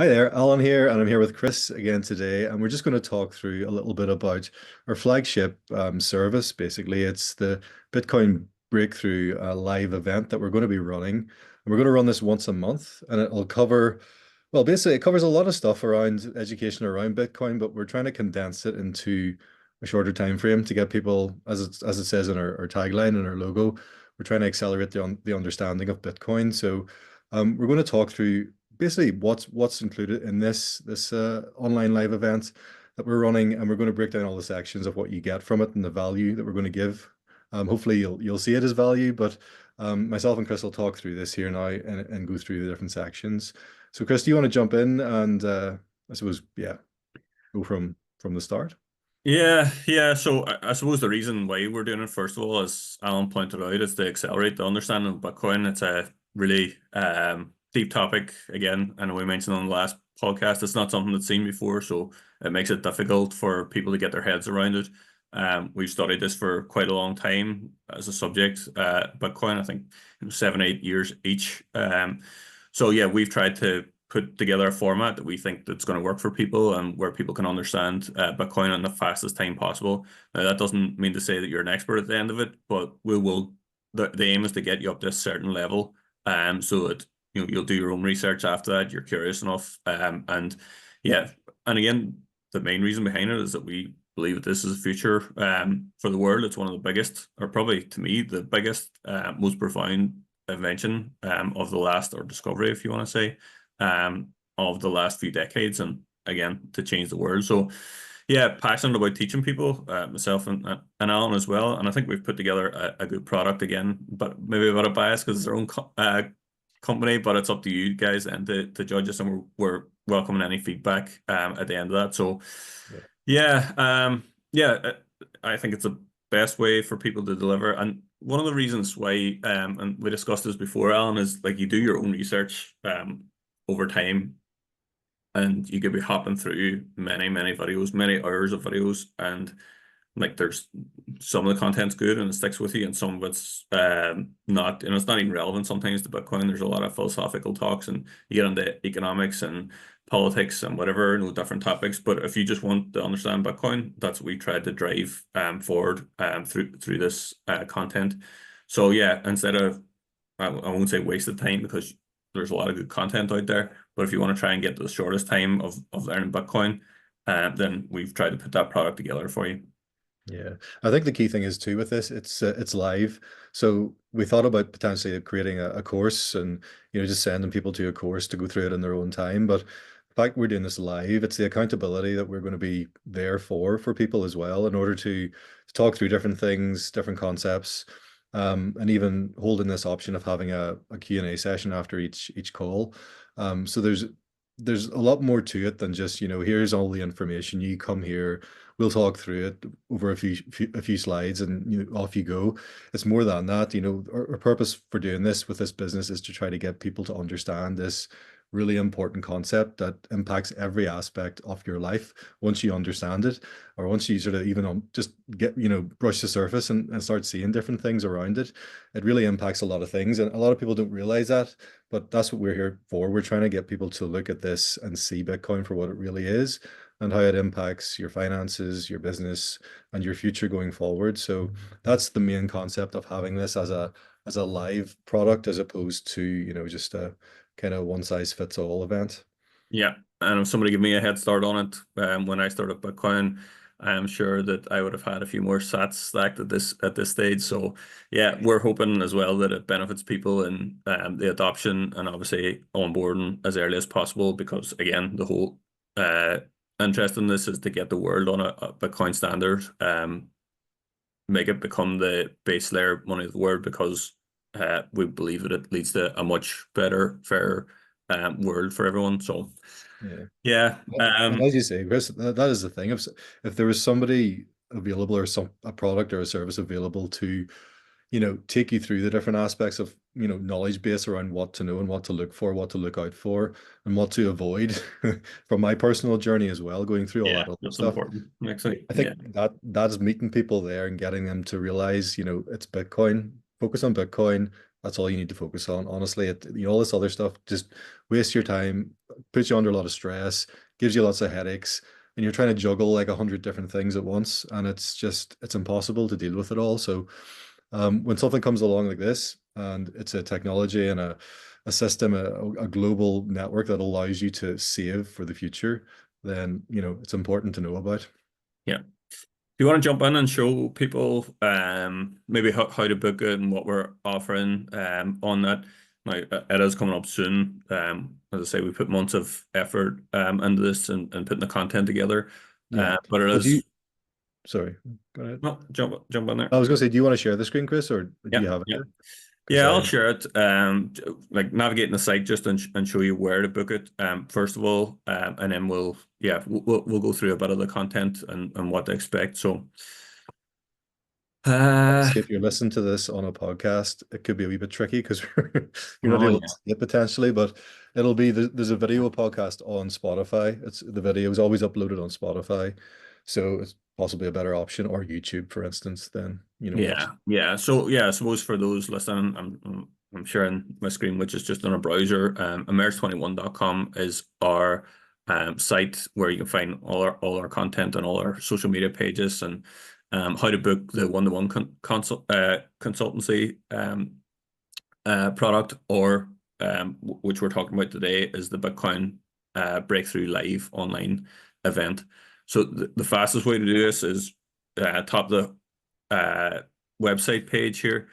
Hi there, Alan here, and I'm here with Chris again today, and we're just going to talk through a little bit about our flagship service. Basically, it's the Bitcoin Breakthrough live event that we're going to be running, and we're going to run this once a month, and it'll cover, well, basically, it covers a lot of stuff around education around Bitcoin, but we're trying to condense it into a shorter time frame to get people, as it says in our tagline and our logo, we're trying to accelerate the understanding of Bitcoin. So, we're going to talk through basically what's included in this online live event that we're running, and we're going to break down all the sections of what you get from it and the value that we're going to give. Hopefully you'll see it as value, but myself and Chris will talk through this here now and go through the different sections. So Chris, do you want to jump in and I suppose go from the start? Yeah. So I suppose the reason why we're doing it, first of all, as Alan pointed out, is to accelerate the understanding of Bitcoin. It's a really deep topic. Again, I know we mentioned on the last podcast, it's not something that's seen before, so it makes it difficult for people to get their heads around it. We've studied this for quite a long time as a subject. Bitcoin, I think, 7, 8 years each. So yeah, we've tried to put together a format that we think that's going to work for people and where people can understand Bitcoin in the fastest time possible. Now, that doesn't mean to say that you're an expert at the end of it, but we will. The aim is to get you up to a certain level, so that you'll do your own research after that. You're curious enough, and yeah, and again, the main reason behind it is that we believe that this is the future for the world. It's one of the biggest, or probably to me, the biggest, most profound invention of the last, or discovery, if you want to say, of the last few decades, and again, to change the world. So yeah, passionate about teaching people, myself and Alan as well. And I think we've put together a good product again, but maybe a bit of bias because it's our own company, but it's up to you guys and to judge us, and we're welcoming any feedback at the end of that. So Yeah. yeah, yeah, I think it's the best way for people to deliver. And one of the reasons why, and we discussed this before, Alan, is like you do your own research over time, and you could be hopping through many videos, many hours of videos, and like there's some of the content's good and it sticks with you, and some of it's not, and it's not even relevant sometimes to Bitcoin. There's a lot of philosophical talks, and you get into economics and politics and whatever, different topics. But if you just want to understand Bitcoin, that's what we tried to drive forward through this content. So yeah, instead of, I won't say wasted time, because there's a lot of good content out there. But if you want to try and get the shortest time of learning Bitcoin, then we've tried to put that product together for you. Yeah, I think the key thing is too with this, it's live. So we thought about potentially creating a course and just sending people to a course to go through it in their own time. But the fact we're doing this live, it's the accountability that we're going to be there for people as well, in order to talk through different things, different concepts, and even holding this option of having a Q&A session after each call. So there's a lot more to it than just, here's all the information. You come here, we'll talk through it over a few slides, and off you go. It's more than that. Our purpose for doing this with this business is to try to get people to understand this really important concept that impacts every aspect of your life once you understand it, or once you sort of even just get brush the surface and start seeing different things around it. It really impacts a lot of things, and a lot of people don't realize that, but that's what we're here for. We're trying to get people to look at this and see Bitcoin for what it really is, and how it impacts your finances, your business, and your future going forward. So that's the main concept of having this as a live product, as opposed to just a kind of one size fits all event. Yeah, and if somebody gave me a head start on it when I started Bitcoin, I am sure that I would have had a few more sats stacked at this stage. So yeah, we're hoping as well that it benefits people in the adoption, and obviously onboarding as early as possible, because again, the whole uh, interest in this is to get the world on a Bitcoin standard, make it become the base layer money of the world, because we believe that it leads to a much better, fairer world for everyone. So Yeah. yeah, And as you say, Chris, that is the thing. If there was somebody available, or a product or a service available to, take you through the different aspects of, knowledge base around what to know and what to look for, what to look out for, and what to avoid, from my personal journey as well, going through all yeah, that other that's stuff. important. Actually, I yeah, think that is meeting people there and getting them to realize, it's Bitcoin, focus on Bitcoin, That's all you need to focus on. Honestly, all this other stuff just waste your time, puts you under a lot of stress, gives you lots of headaches, and you're trying to juggle like 100 different things at once, and it's impossible to deal with it all. So, when something comes along like this, and it's a technology and a system, a global network that allows you to save for the future, then it's important to know about. Yeah. Do you want to jump in and show people maybe how to book it and what we're offering on that? Now, it is coming up soon. As I say, we put months of effort into this and putting the content together. Yeah. But it Well, is, sorry, go ahead. no, jump in there. I was going to say, do you want to share the screen, Chris, or do Yeah, you have it yeah. here? Because Yeah, I'll share it. Like navigating the site just and show you where to book it. First of all, and then we'll go through a bit of the content and what to expect. So, uh, obviously, if you're listening to this on a podcast, it could be a wee bit tricky because you're not oh able to yeah, see it potentially, but it'll be there's a video podcast on Spotify. The video is always uploaded on Spotify, so it's possibly a better option, or YouTube, for instance, than watching. yeah. So yeah, I suppose for those listening, I'm sharing my screen, which is just on a browser. Emerge21.com is our site where you can find all our content and all our social media pages and how to book the one-to-one consultancy product, or which we're talking about today is the Bitcoin Breakthrough Live online event. So the fastest way to do this is top the uh, website page here.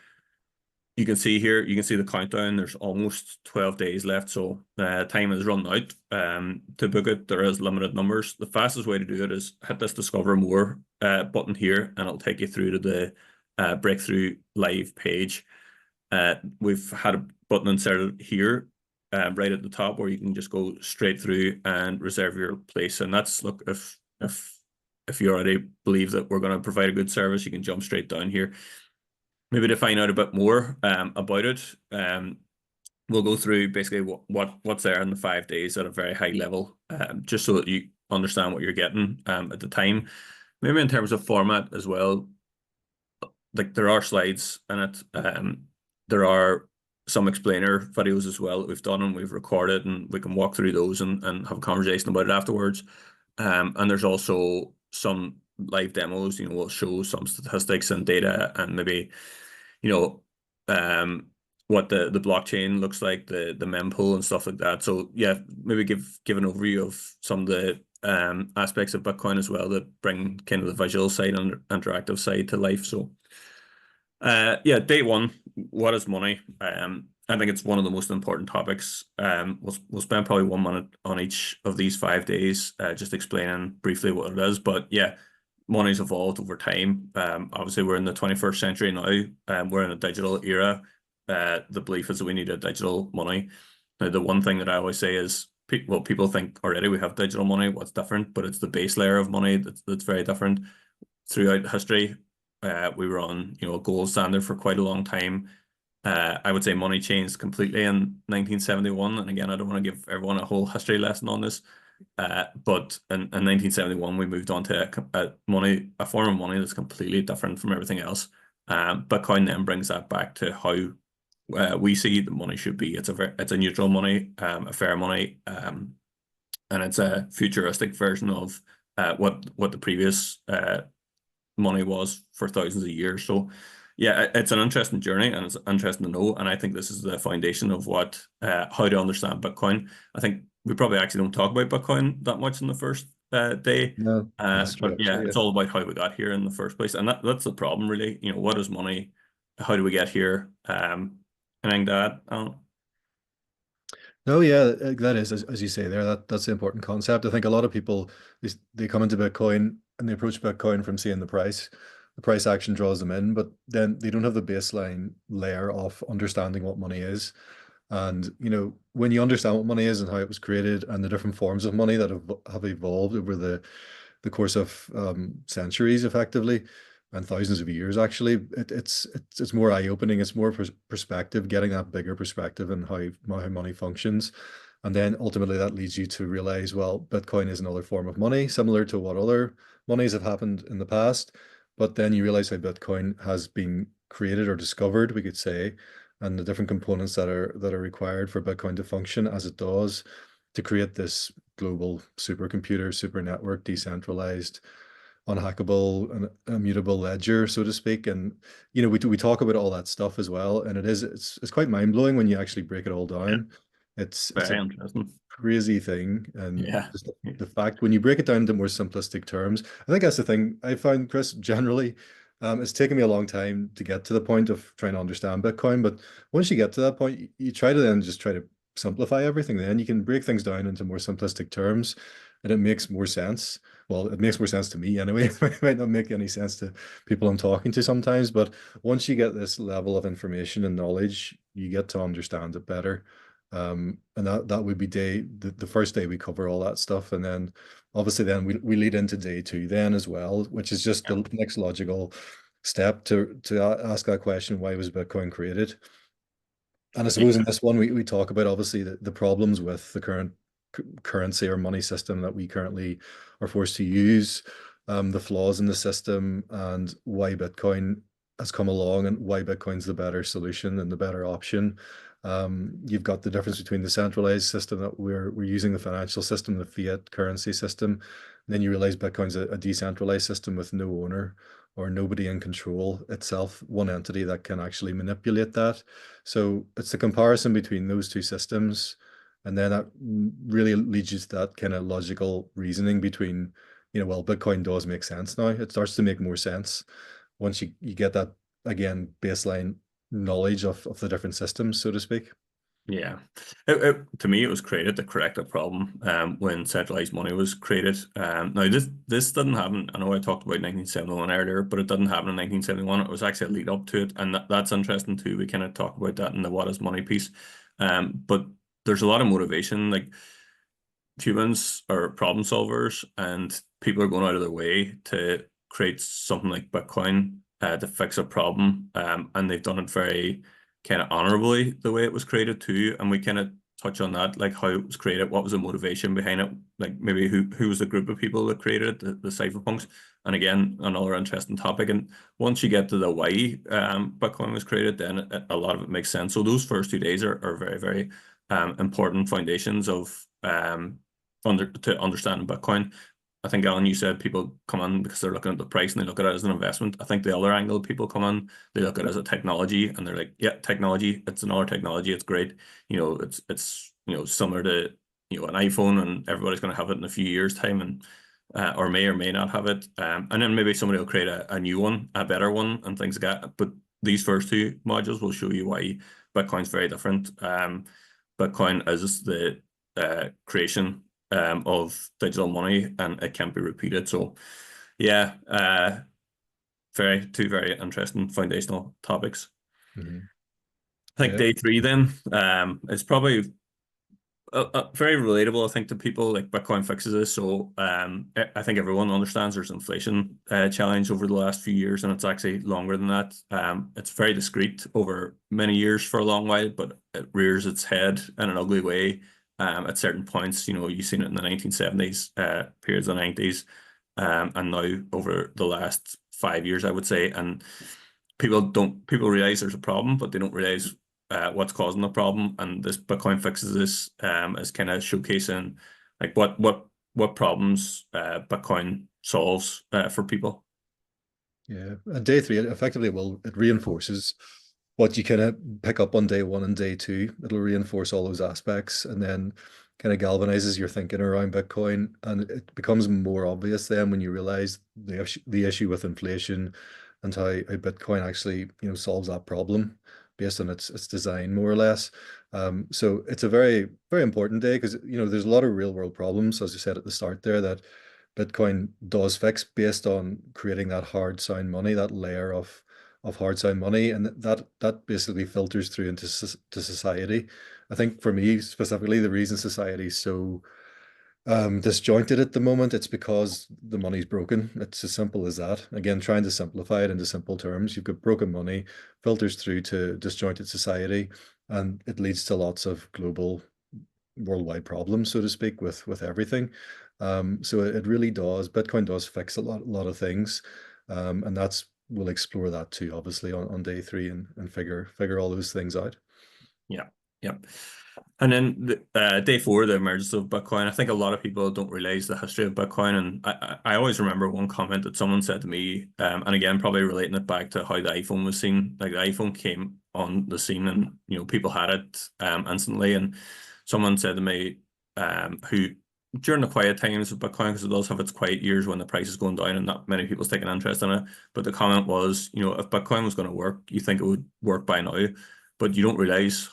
You can see here, you can see the countdown. There's almost 12 days left, so time has run out. To book it, there is limited numbers. The fastest way to do it is hit this Discover More button here, and it'll take you through to the Breakthrough Live page. We've had a button inserted here, right at the top, where you can just go straight through and reserve your place. And that's, look, if you already believe that we're going to provide a good service, you can jump straight down here. Maybe to find out a bit more about it, we'll go through basically what's there in the 5 days at a very high level, just so that you understand what you're getting at the time. Maybe in terms of format as well, like there are slides in it. There are some explainer videos as well that we've done and we've recorded, and we can walk through those and have a conversation about it afterwards. And there's also some live demos, we'll show some statistics and data and maybe, you know, what the blockchain looks like, the mempool and stuff like that. So yeah, maybe give an overview of some of the aspects of Bitcoin as well that bring kind of the visual side and interactive side to life. So yeah, day one, what is money? I think it's one of the most important topics. We'll spend probably 1 minute on each of these 5 days, just explaining briefly what it is. But yeah, money's evolved over time. Obviously, we're in the 21st century now. We're in a digital era. The belief is that we need a digital money. Now, the one thing that I always say is, well, people think already we have digital money. What's different? But it's the base layer of money that's very different. Throughout history, we were on, a gold standard for quite a long time. I would say money changed completely in 1971. And again, I don't want to give everyone a whole history lesson on this. But in 1971, we moved on to a form of money that's completely different from everything else. Bitcoin then brings that back to how we see the money should be. It's a neutral money, a fair money, and it's a futuristic version of what the previous money was for thousands of years. So yeah, it's an interesting journey and it's interesting to know. And I think this is the foundation of how to understand Bitcoin. I think we probably actually don't talk about Bitcoin that much in the first day. No, that's true, But yeah, actually. Yeah. it's all about how we got here in the first place. And that's the problem really. What is money? How do we get here? And I think that, No, yeah, that is, as you say there, that's the important concept. I think a lot of people they come into Bitcoin and they approach Bitcoin from seeing the price. The price action draws them in, but then they don't have the baseline layer of understanding what money is. And when you understand what money is and how it was created and the different forms of money that have evolved over the course of centuries, effectively, and thousands of years, actually, it's more eye-opening. It's more perspective, getting that bigger perspective and how money functions. And then ultimately that leads you to realize, well, Bitcoin is another form of money, similar to what other monies have happened in the past. But then you realize how Bitcoin has been created or discovered, we could say, and the different components that are required for Bitcoin to function as it does to create this global supercomputer, super network, decentralized, unhackable and immutable ledger, so to speak. And we talk about all that stuff as well, and it's quite mind blowing when you actually break it all Yeah, down. It's a very interesting. crazy thing, and Yeah. just the fact when you break it down into more simplistic terms, I think that's the thing I find, Chris. Generally, it's taken me a long time to get to the point of trying to understand Bitcoin, but once you get to that point, you try to then just try to simplify everything. Then you can break things down into more simplistic terms, and it makes more sense. Well, it makes more sense to me anyway. It might not make any sense to people I'm talking to sometimes, but once you get this level of information and knowledge, you get to understand it better. And that would be the first day we cover all that stuff, and then obviously then we lead into day two then as well, which is just the next logical step to ask that question: why was Bitcoin created? And I suppose in this one we talk about obviously the problems with the current currency or money system that we currently are forced to use, the flaws in the system, and why Bitcoin has come along and why Bitcoin's the better solution and the better option. You've got the difference between the centralized system that we're using, the financial system, the fiat currency system. And then you realize Bitcoin's a decentralized system with no owner or nobody in control itself, one entity that can actually manipulate that. So it's the comparison between those two systems, and then that really leads you to that kind of logical reasoning between, well, Bitcoin does make sense now. It starts to make more sense once you get that, again, baseline knowledge of the different systems, so to speak. Yeah, to me, it was created to correct a problem when centralized money was created. Now, this didn't happen. I know I talked about 1971 earlier, but it didn't happen in 1971. It was actually a lead up to it, and that's interesting too. We kind of talk about that in the what is money piece. But there's a lot of motivation. Like humans are problem solvers, and people are going out of their way to create something like Bitcoin to fix a problem. And they've done it very kind of honorably the way it was created too. And we kind of touch on that, like how it was created, what was the motivation behind it, like maybe who was the group of people that created it, the cypherpunks. And again, another interesting topic. And once you get to the why Bitcoin was created, then a lot of it makes sense. So those first 2 days are very, very important foundations of to understanding Bitcoin. I think, Alan, you said people come in because they're looking at the price and they look at it as an investment. I think the other angle people come in, they look at it as a technology and they're like, yeah, technology, it's another technology, it's great. It's similar to an iPhone, and everybody's going to have it in a few years' time, and or may not have it. And then maybe somebody will create a new one, a better one, and things like that. But these first two modules will show you why Bitcoin's very different. Bitcoin is the creation of digital money, and it can't be repeated. So, yeah, two very interesting foundational topics. Mhm. I think Yeah. day three then is probably very relatable, I think, to people. Like Bitcoin fixes this. So I think everyone understands there's inflation challenge over the last few years, and it's actually longer than that. It's very discreet over many years for a long while, but it rears its head in an ugly way at certain points. You've seen it in the 1970s, periods of the 90s, and now over the last 5 years, I would say. And people realize there's a problem, but they don't realize what's causing the problem. And this Bitcoin fixes this is kind of showcasing like what problems Bitcoin solves for people. Yeah, and day three, effectively, well, it reinforces what you kind of pick up on day one and day two. It'll reinforce all those aspects, and then kind of galvanizes your thinking around Bitcoin. And it becomes more obvious then when you realize the issue with inflation and how Bitcoin actually, solves that problem based on its design, more or less. So it's a very, very important day because, there's a lot of real world problems, as you said at the start there, that Bitcoin does fix based on creating that hard sound money, that layer of hard sound money, and that basically filters through into to society. I think for me specifically, the reason society is so disjointed at the moment, it's because the money's broken. It's as simple as that. Again, trying to simplify it into simple terms, you've got broken money, filters through to disjointed society, and it leads to lots of global worldwide problems, so to speak, with everything. So it really does. Bitcoin does fix a lot of things, and that's we'll explore that too, obviously on day three and figure all those things out. Yeah, yeah. And then day four, the emergence of Bitcoin. I think a lot of people don't realize the history of Bitcoin, and I always remember one comment that someone said to me, and again, probably relating it back to how the iPhone was seen. Like the iPhone came on the scene, and people had it instantly. And someone said to me, who during the quiet times of Bitcoin, because it does have its quiet years when the price is going down and not many people's taking interest in it. But the comment was, if Bitcoin was going to work, you think it would work by now, but you don't realize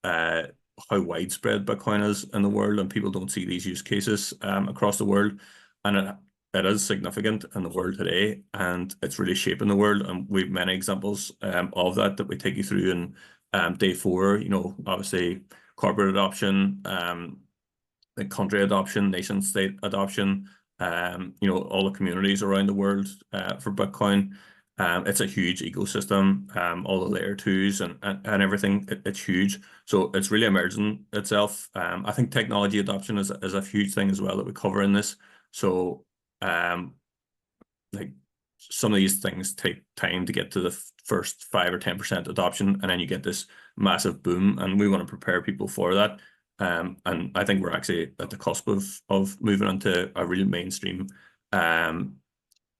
uh, how widespread Bitcoin is in the world, and people don't see these use cases across the world, and it is significant in the world today, and it's really shaping the world. And we've many examples of that we take you through in day four. Obviously corporate adoption, like country adoption, nation state adoption, all the communities around the world for Bitcoin. It's a huge ecosystem, all the layer twos and everything. It's huge. So it's really emerging itself. I think technology adoption is a huge thing as well that we cover in this. So like some of these things take time to get to the first 5 or 10% adoption, and then you get this massive boom, and we want to prepare people for that. And I think we're actually at the cusp of moving into a real mainstream um,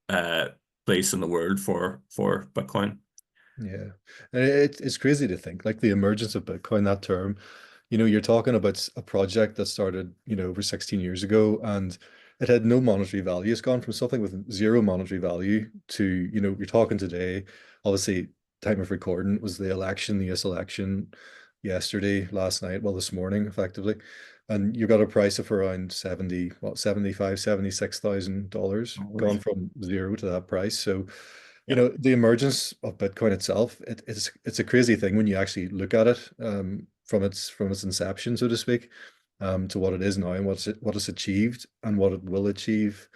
uh, place in the world for Bitcoin. Yeah. And it's crazy to think like the emergence of Bitcoin, that term, you're talking about a project that started, over 16 years ago and it had no monetary value. It's gone from something with zero monetary value to, you're talking today, obviously time of recording was the election, the US election yesterday, last night, well, this morning, effectively. And you got a price of around 70, what, 75, $76,000 gone from zero to that price. So, Yeah. the emergence of Bitcoin itself, it's a crazy thing when you actually look at it from its inception, so to speak, to what it is now and what it's achieved and what it will achieve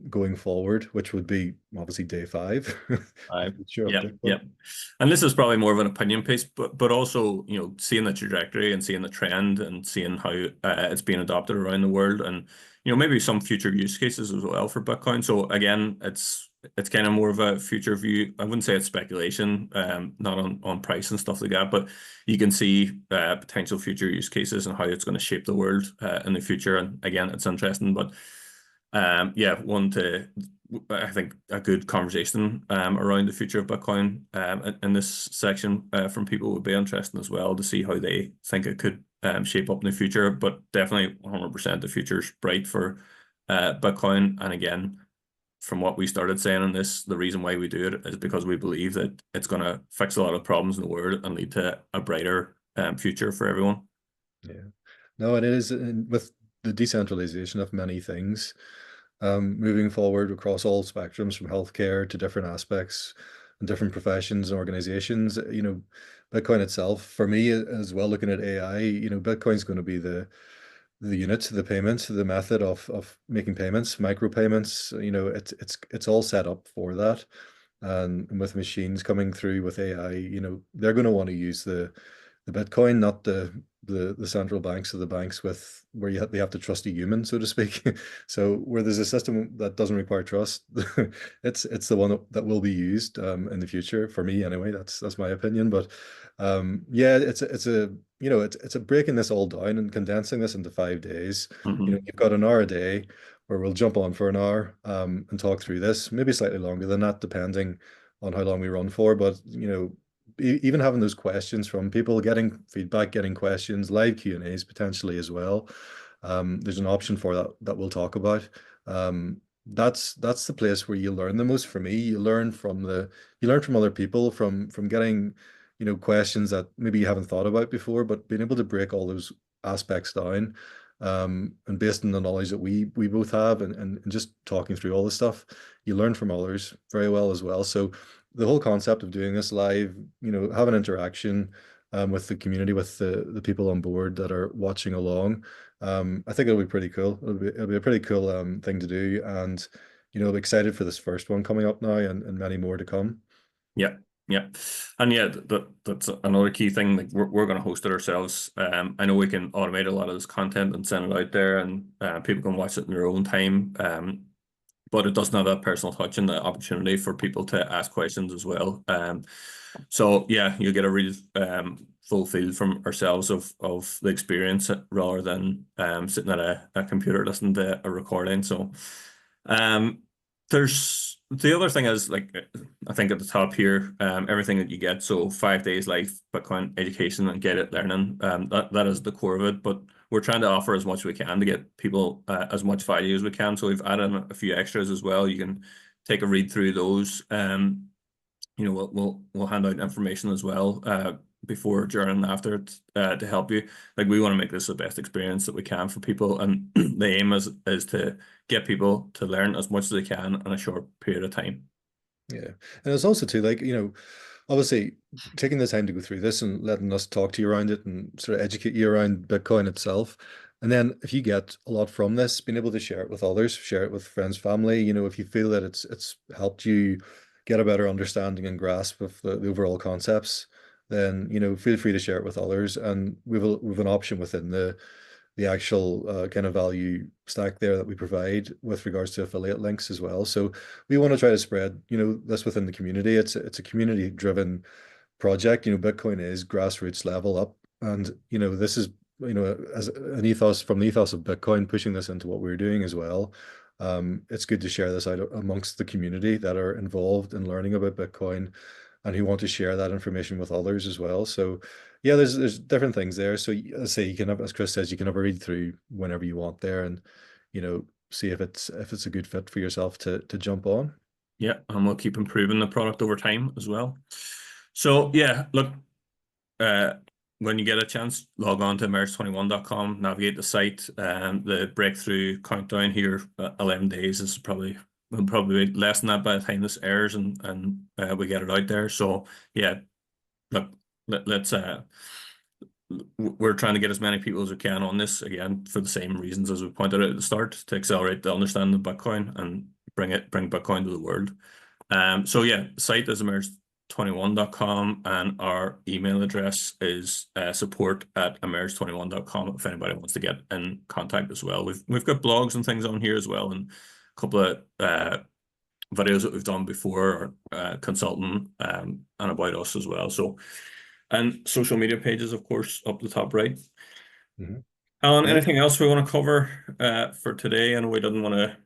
going forward, which would be obviously day five, the future of Yeah, Bitcoin. yeah. And this is probably more of an opinion piece, but also, seeing the trajectory and seeing the trend and seeing how it's being adopted around the world, and maybe some future use cases as well for Bitcoin. So again, it's kind of more of a future view. I wouldn't say it's speculation, not on price and stuff like that, but you can see potential future use cases and how it's going to shape the world in the future. And again, it's interesting, but yeah, I think a good conversation around the future of Bitcoin in this section from people would be interesting as well to see how they think it could shape up in the future. But definitely 100% the future's bright for Bitcoin. And again, from what we started saying on this, the reason why we do it is because we believe that it's going to fix a lot of problems in the world and lead to a brighter future for everyone. Yeah. No, and it is with the decentralization of many things, moving forward across all spectrums from healthcare to different aspects and different professions and organizations. Bitcoin itself, for me as well, looking at AI, Bitcoin's going to be the unit, the payment, the method of making payments, micropayments. It's all set up for that. And with machines coming through with AI, they're going to want to use the Bitcoin, not the central banks or the banks with where they have to trust a human, so to speak. So where there's a system that doesn't require trust, it's the one that will be used in the future for me anyway. That's my opinion. But yeah, it's a breaking this all down and condensing this into 5 days. Hmm. You've got an hour a day where we'll jump on for an hour and talk through this, maybe slightly longer than that, depending on how long we run for. But even having those questions from people, getting feedback, getting questions, live Q&As potentially as well. There's an option for that we'll talk about. That's the place where you learn the most. For me, you learn from other people, from getting questions that maybe you haven't thought about before, but being able to break all those aspects down, and based on the knowledge that we both have, and just talking through all this stuff, you learn from others very well as well. So the whole concept of doing this live, have an interaction with the community, with the people on board that are watching along. I think it'll be pretty cool. It'll be a pretty cool thing to do, and I'm excited for this first one coming up now, and many more to come. Yeah, yeah, and yeah, that's another key thing. Like we're going to host it ourselves. I know we can automate a lot of this content and send it out there, and people can watch it in their own time. but it doesn't have that personal touch and the opportunity for people to ask questions as well. So yeah, you get a real full feel from ourselves of the experience rather than sitting at a computer listening to a recording. So um, there's the other thing is like I think at the top here, everything that you get. So 5 days life, Bitcoin education and get it learning. That is the core of it. But we're trying to offer as much as we can to get people as much value as we can. So we've added a few extras as well. You can take a read through those. We'll hand out information as well before, during, and after it to help you. Like we want to make this the best experience that we can for people, and the aim is to get people to learn as much as they can in a short period of time. Yeah. And it's also too like, obviously taking the time to go through this and letting us talk to you around it and sort of educate you around Bitcoin itself. And then if you get a lot from this, being able to share it with others, share it with friends, family, if you feel that it's helped you get a better understanding and grasp of the overall concepts, then, feel free to share it with others. And we've an option within the actual kind of value stack there that we provide with regards to affiliate links as well. So we want to try to spread, this within the community. It's a community driven project. Bitcoin is grassroots level up, and this is as an ethos from the ethos of Bitcoin, pushing this into what we're doing as well. It's good to share this out amongst the community that are involved in learning about Bitcoin and who want to share that information with others as well. So yeah, there's different things there. So let's say you can have, as Chris says, you can have a read through whenever you want there, and see if it's a good fit for yourself to jump on. Yeah, and we'll keep improving the product over time as well. So yeah, look, uh, when you get a chance, log on to emerge21.com, navigate the site, and the breakthrough countdown here, 11 days is will probably be less than that by the time this airs and we get it out there. So yeah, look, let's we're trying to get as many people as we can on this, again for the same reasons as we pointed out at the start, to accelerate the understanding of Bitcoin and bring Bitcoin to the world. So yeah, the site is emerge21.com, and our email address is support@emerge21.com if anybody wants to get in contact as well. We've got blogs and things on here as well, and a couple of videos that we've done before, consulting and about us as well. So, and social media pages, of course, up the top right. Mhm. Alan, Yeah. anything else we want to cover for today? And we didn't want to.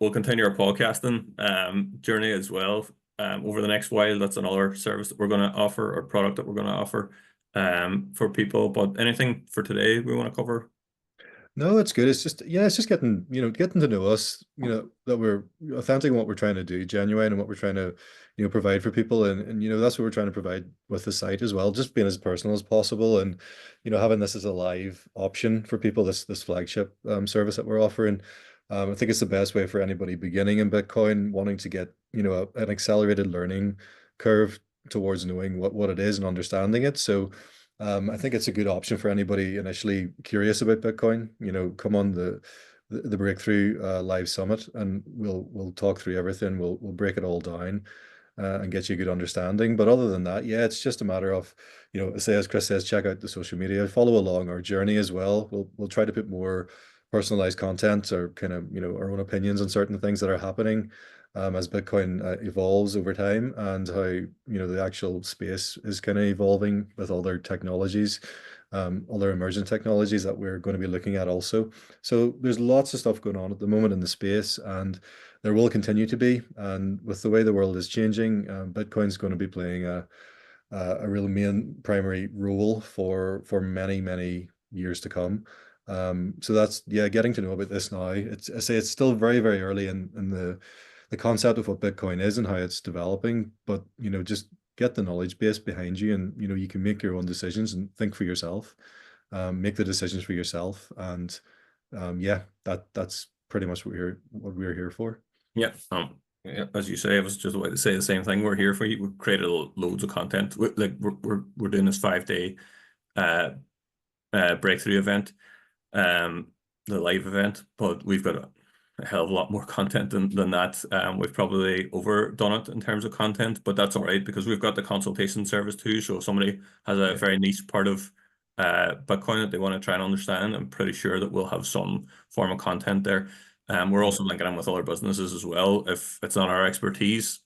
We'll continue our podcasting journey as well over the next while. That's another service that we're going to offer, or product that we're going to offer for people. But anything for today we want to cover? No, it's good. It's just, yeah, it's just getting to know us, that we're authentic in what we're trying to do, genuine in what we're trying to, provide for people. And that's what we're trying to provide with the site as well, just being as personal as possible, and, having this as a live option for people, this flagship service that we're offering. I think it's the best way for anybody beginning in Bitcoin, wanting to get, an accelerated learning curve towards knowing what it is and understanding it. So, I think it's a good option for anybody initially curious about Bitcoin. Come on the Breakthrough Live Summit, and we'll talk through everything. We'll break it all down and get you a good understanding. But other than that, yeah, it's just a matter of, say as Chris says, check out the social media, follow along our journey as well. We'll try to put more personalized content, or kind of our own opinions on certain things that are happening as Bitcoin evolves over time, and how the actual space is kind of evolving with other technologies, other emerging technologies that we're going to be looking at also. So there's lots of stuff going on at the moment in the space, and there will continue to be. And with the way the world is changing, Bitcoin's going to be playing a real main primary role for many years to come. So that's, yeah, getting to know about this now. I say it's still very, very early in the concept of what Bitcoin is and how it's developing, but just get the knowledge base behind you, and you can make your own decisions and think for yourself, make the decisions for yourself, and yeah, that's pretty much what we're here for. Yeah. Yeah, as you say, I was just about to say the same thing. We're here for you. We've created loads of content. We're doing this 5 day breakthrough event, the live event, but we've got a hell of a lot more content than that. We've probably overdone it in terms of content, but that's all right because we've got the consultation service too. So if somebody has a Yeah. very niche part of Bitcoin that they want to try and understand, I'm pretty sure that we'll have some form of content there. We're Yeah. also linking in with other businesses as well if it's not our expertise.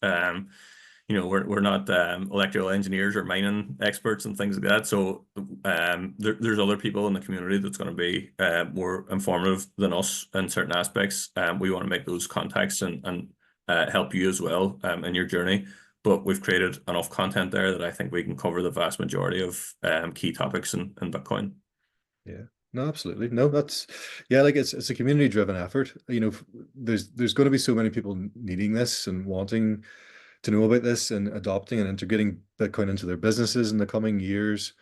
We're not electrical engineers or mining experts and things like that. So there's other people in the community that's going to be more informative than us in certain aspects. We want to make those contacts and help you as well in your journey. But we've created enough content there that I think we can cover the vast majority of key topics in Bitcoin. Yeah. No, absolutely. No, that's yeah, like it's a community driven effort. There's going to be so many people needing this and wanting to know about this and adopting and integrating Bitcoin into their businesses in the coming years.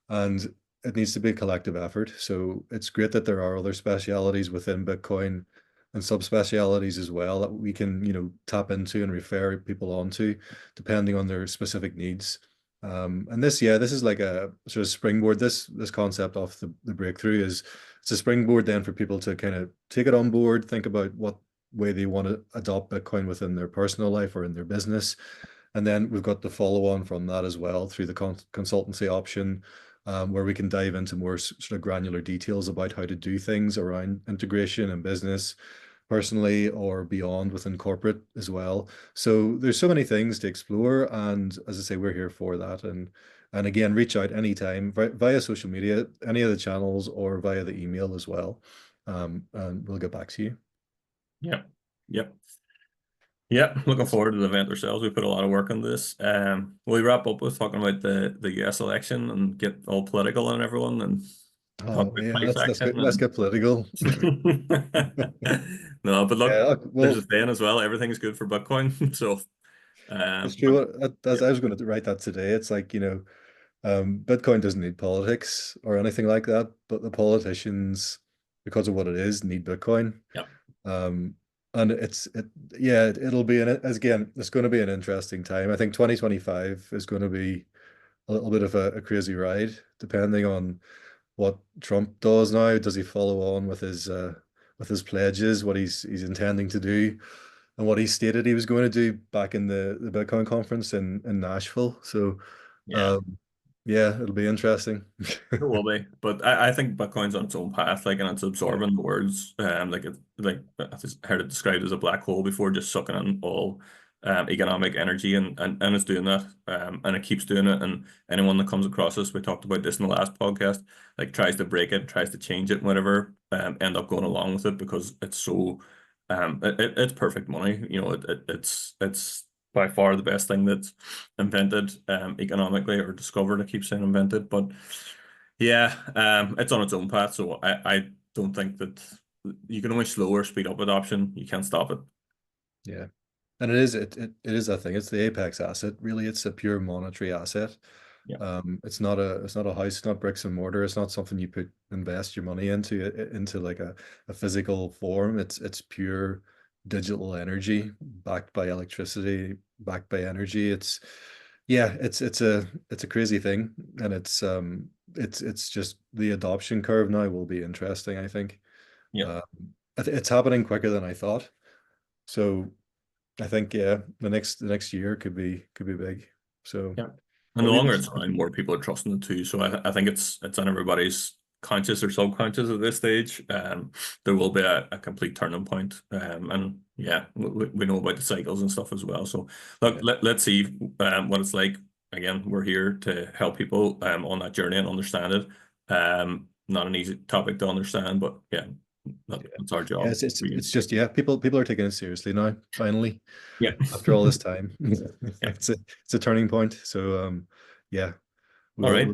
And it needs to be a collective effort. So it's great that there are other specialities within Bitcoin and subspecialities as well that we can, tap into and refer people onto depending on their specific needs. And this is like a sort of springboard. This concept of the breakthrough is it's a springboard then for people to kind of take it on board, think about what way they want to adopt Bitcoin within their personal life or in their business. And then we've got the follow on from that as well through the consultancy option, where we can dive into more sort of granular details about how to do things around integration and business, personally or beyond within corporate as well. So there's so many things to explore, and as I say, we're here for that. And again, reach out anytime via social media, any of the channels, or via the email as well, and we'll get back to you. Yep. Yep. Yeah, looking forward to the event ourselves. We put a lot of work on this. We wrap up with talking about the US election and get all political on everyone and talk Oh about yeah, price let's action get political. and no, but look, Yeah, there's a well, saying as well, everything's good for Bitcoin. So it's but true. As yeah, I was going to write that today, it's like, Bitcoin doesn't need politics or anything like that, but the politicians, because of what it is, need Bitcoin. yeah, Um, and yeah, it'll be as again, it's going to be an interesting time. I think 2025 is going to be a little bit of a crazy ride, depending on what Trump does now. Does he follow on with his pledges, what he's intending to do, and what he stated he was going to do back in the Bitcoin conference in Nashville? So, yeah. um, yeah, it'll be interesting. It will be, but I think Bitcoin's on its own path, like, and it's Yeah, absorbing the words, like I just heard it described as a black hole before, just sucking in all economic energy, and it's doing that, and it keeps doing it. And anyone that comes across us, we talked about this in the last podcast, like tries to break it, tries to change it, whatever, end up going along with it because it's so, it's perfect money. It's by far the best thing that's invented economically or discovered. I keep saying invented, but yeah, it's on its own path. So I don't think that you can only slow or speed up adoption. You can't stop it. yeah. And it is that thing. It's the apex asset. Really, it's a pure monetary asset. Yeah, It's not a house, it's not bricks and mortar. It's not something you invest your money into like a physical form. It's pure digital energy backed by electricity, backed by energy. It's a crazy thing, and it's just the adoption curve now will be interesting, I think. yeah, Um, it's happening quicker than I thought. So I think yeah, the next year could be big. So, yeah. And but the we longer it's around, more people are trusting it too. So I think it's on everybody's conscious or subconscious at this stage. There will be a complete turning point. And yeah, we know about the cycles and stuff as well. So look, yeah, let's see what it's like. Again, we're here to help people on that journey and understand it. Not an easy topic to understand, but yeah, yeah, that's our yeah. job. It's just yeah, people are taking it seriously now. Finally, Yeah. after all this time, Yeah. it's a turning point. So yeah, All we'll right.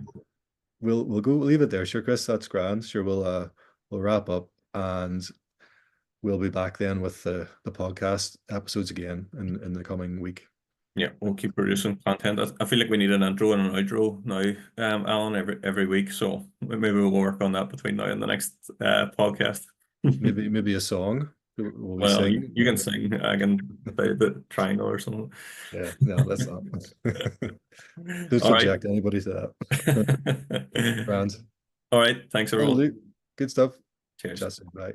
we'll we'll go leave it there. Sure, Chris, that's grand. Sure, we'll wrap up and we'll be back then with the podcast episodes again in the coming week. Yeah, we'll keep producing content. I feel like we need an intro and an outro now, Alan, every week. So maybe we'll work on that between now and the next podcast. Maybe a song. Will we Well, sing? you can sing. I can play the triangle or something. Yeah, no, that's not. Don't All right. subject anybody to that. Grand. All right. Thanks, That'll everyone. do. Good stuff. Cheers. Chat soon. Bye.